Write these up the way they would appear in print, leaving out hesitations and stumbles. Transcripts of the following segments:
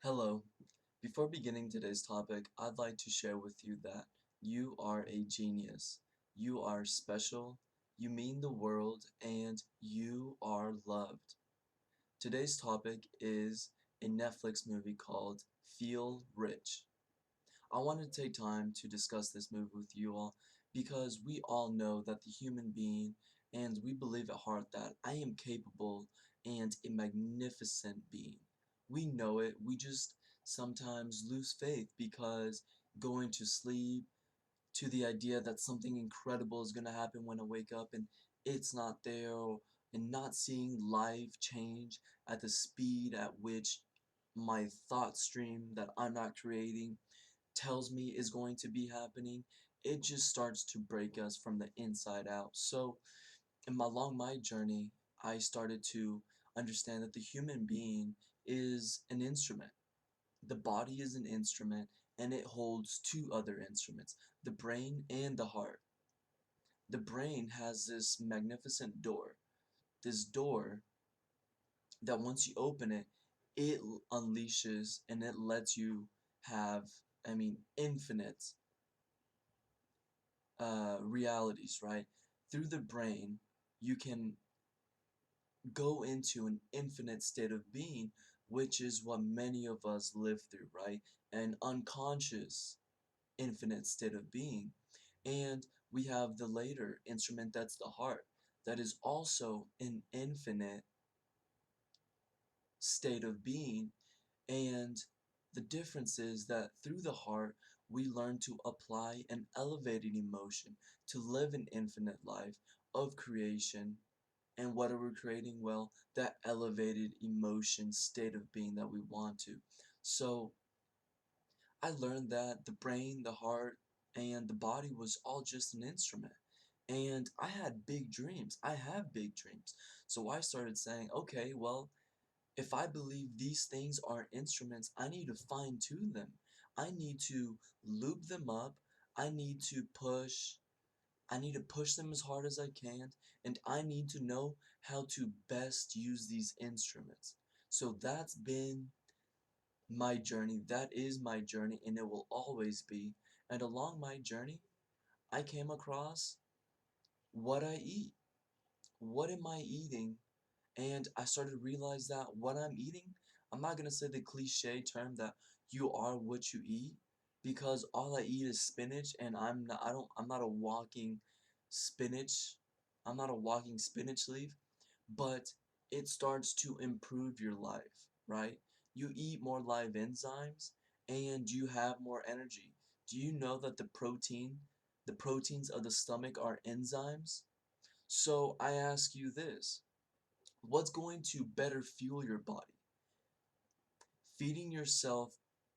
Hello. Before beginning today's topic, I'd like to share with you that you are a genius. You are special, you mean the world, and you are loved. Today's topic is a Netflix movie called Feel Rich. I want to take time to discuss this movie with you all because we all know that the human being, and we believe at heart that I am capable and a magnificent being. We know it, we just sometimes lose faith because going to sleep to the idea that something incredible is going to happen when I wake up and it's not there, and not seeing life change at the speed at which my thought stream that I'm not creating tells me is going to be happening, it just starts to break us from the inside out. So, along my journey, I started to understand that the human being is an instrument. The body is an instrument, and it holds two other instruments, the brain and the heart. The brain has this magnificent door. This door that once you open it, it unleashes and it lets you have, infinite realities, right? Through the brain, you can go into an infinite state of being, which is what many of us live through, right? An unconscious infinite state of being. And we have the later instrument, that's the heart, that is also an infinite state of being. And the difference is that through the heart, we learn to apply an elevated emotion to live an infinite life of creation. And what are we creating? Well, that elevated emotion state of being that we want to. So I learned that the brain, the heart, and the body was all just an instrument. And I had big dreams. I have big dreams. So I started saying, okay, well, if I believe these things are instruments, I need to fine tune them. I need to loop them up. I need to push. I need to push them as hard as I can, and I need to know how to best use these instruments. So that's been my journey. That is my journey, and it will always be. And along my journey, I came across what I eat. What am I eating? And I started to realize that what I'm eating, I'm not gonna say the cliche term that you are what you eat, because all I eat is spinach, and I'm not a walking spinach. I'm not a walking spinach leaf, but it starts to improve your life, right? You eat more live enzymes and you have more energy. Do you know that the proteins of the stomach are enzymes? So I ask you this, what's going to better fuel your body? Feeding yourself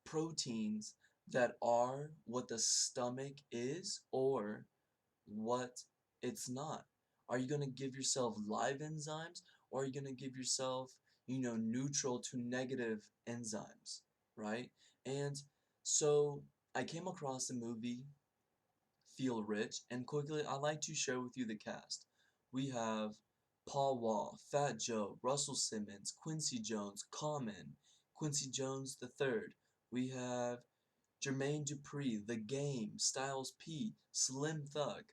proteins that are what the stomach is or what it's not? Are you going to give yourself live enzymes, or are you going to give yourself, neutral to negative enzymes, right? And so I came across the movie Feel Rich, and quickly I'd like to share with you the cast. We have Paul Wall, Fat Joe, Russell Simmons, Quincy Jones, Common, Quincy Jones III. We have Jermaine Dupri, The Game, Styles P, Slim Thug.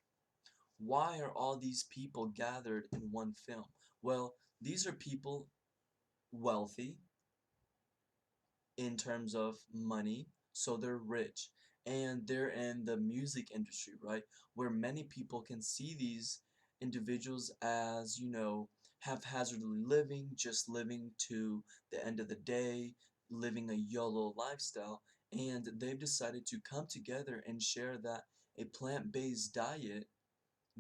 Why are all these people gathered in one film? Well, these are people wealthy in terms of money, so they're rich. And they're in the music industry, right? Where many people can see these individuals as, haphazardly living, just living to the end of the day, living a YOLO lifestyle. And they've decided to come together and share that a plant-based diet,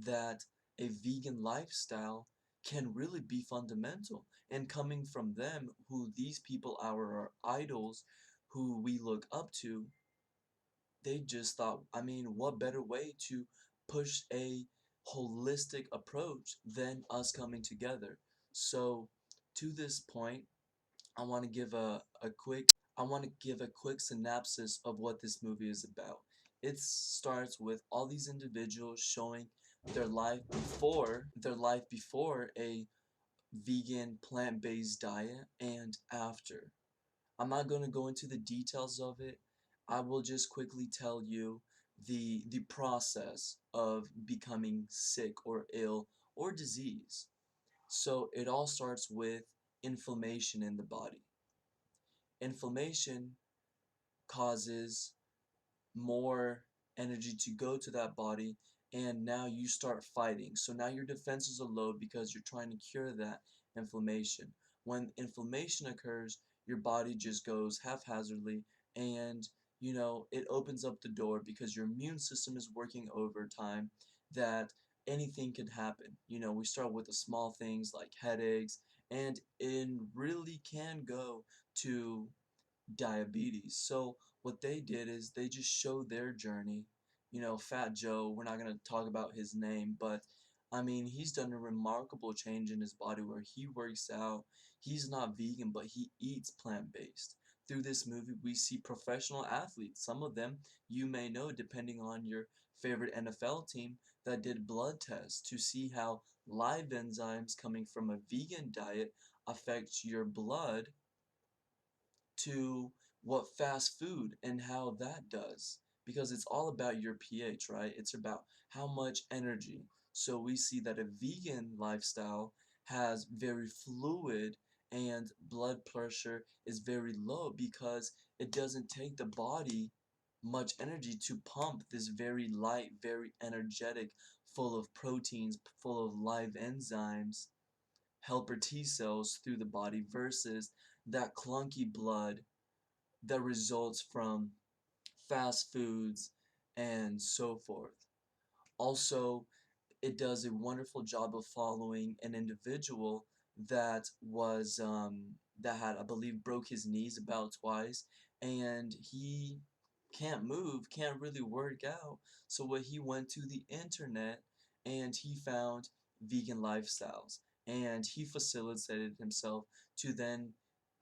that a vegan lifestyle can really be fundamental. And coming from them, who these people are our idols, who we look up to, they just thought, what better way to push a holistic approach than us coming together? So to this point, I want to give a quick synopsis of what this movie is about. It starts with all these individuals showing their life before a vegan plant-based diet and after. I'm not going to go into the details of it. I will just quickly tell you the process of becoming sick or ill or disease. So it all starts with inflammation in the body. Inflammation causes more energy to go to that body, and now you start fighting. So now your defenses are low because you're trying to cure that inflammation. When inflammation occurs, your body just goes haphazardly, and it opens up the door because your immune system is working overtime, that anything could happen. We start with the small things like headaches, and it really can go to diabetes. So what they did is they just showed their journey. Fat Joe, we're not going to talk about his name, but I mean, he's done a remarkable change in his body where he works out. He's not vegan, but he eats plant-based. Through this movie, we see professional athletes. Some of them you may know, depending on your favorite NFL team, that did blood tests to see how live enzymes coming from a vegan diet affect your blood, to what fast food and how that does, because it's all about your pH, right? It's about how much energy. So we see that a vegan lifestyle has very fluid, and blood pressure is very low because it doesn't take the body much energy to pump this very light, very energetic, full of proteins, full of live enzymes, helper T cells through the body, versus that clunky blood that results from fast foods and so forth. Also, it does a wonderful job of following an individual that had, I believe, broke his knees about twice, and he can't move, can't really work out. So what he went to the internet, and he found vegan lifestyles, and he facilitated himself to then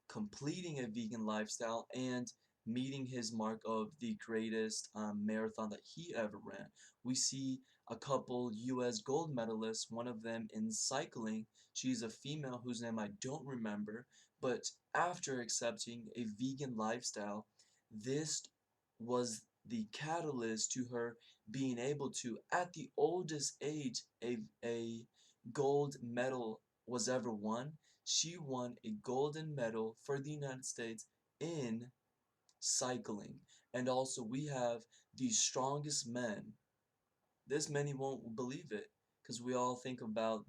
completing a vegan lifestyle and meeting his mark of the greatest marathon that he ever ran. We see a couple US gold medalists, one of them in cycling. She's a female whose name I don't remember, but after accepting a vegan lifestyle, this was the catalyst to her being able to, at the oldest age a gold medal was ever won. She won a golden medal for the United States in cycling. And also, we have the strongest men. This many won't believe it, because we all think about,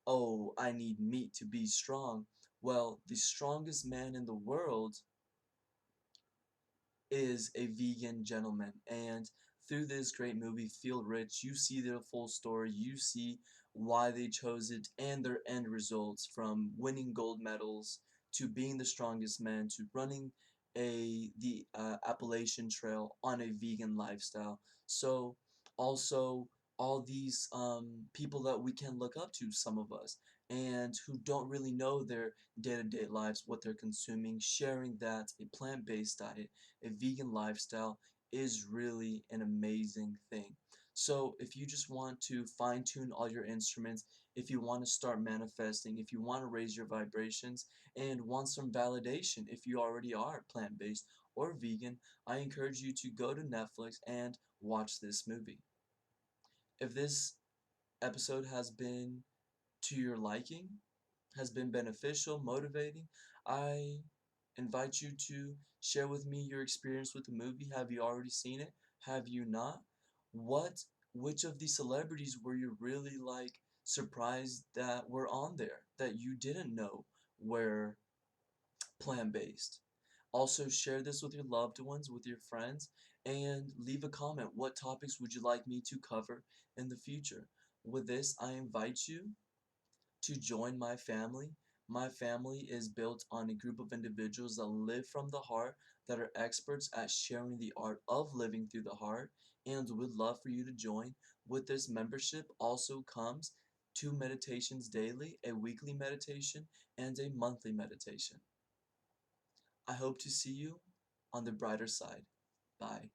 oh, I need meat to be strong. Well, the strongest man in the world is a vegan gentleman. And through this great movie, Feel Rich, you see their full story, you see why they chose it, and their end results, from winning gold medals to being the strongest man to running the Appalachian Trail on a vegan lifestyle. So also all these people that we can look up to, some of us, and who don't really know their day-to-day lives, what they're consuming, sharing that a plant-based diet, a vegan lifestyle, is really an amazing thing. So if you just want to fine-tune all your instruments, if you want to start manifesting, if you want to raise your vibrations, and want some validation if you already are plant-based or vegan, I encourage you to go to Netflix and watch this movie. If this episode has been to your liking, has been beneficial, motivating, I invite you to share with me your experience with the movie. Have you already seen it? Have you not? What, which of these celebrities were you really surprised that were on there that you didn't know were plant-based? Also, share this with your loved ones, with your friends, and leave a comment. What topics would you like me to cover in the future? With this, I invite you to join my family. My family is built on a group of individuals that live from the heart, that are experts at sharing the art of living through the heart, and would love for you to join. With this membership also comes 2 meditations daily, a weekly meditation, and a monthly meditation. I hope to see you on the brighter side. Bye.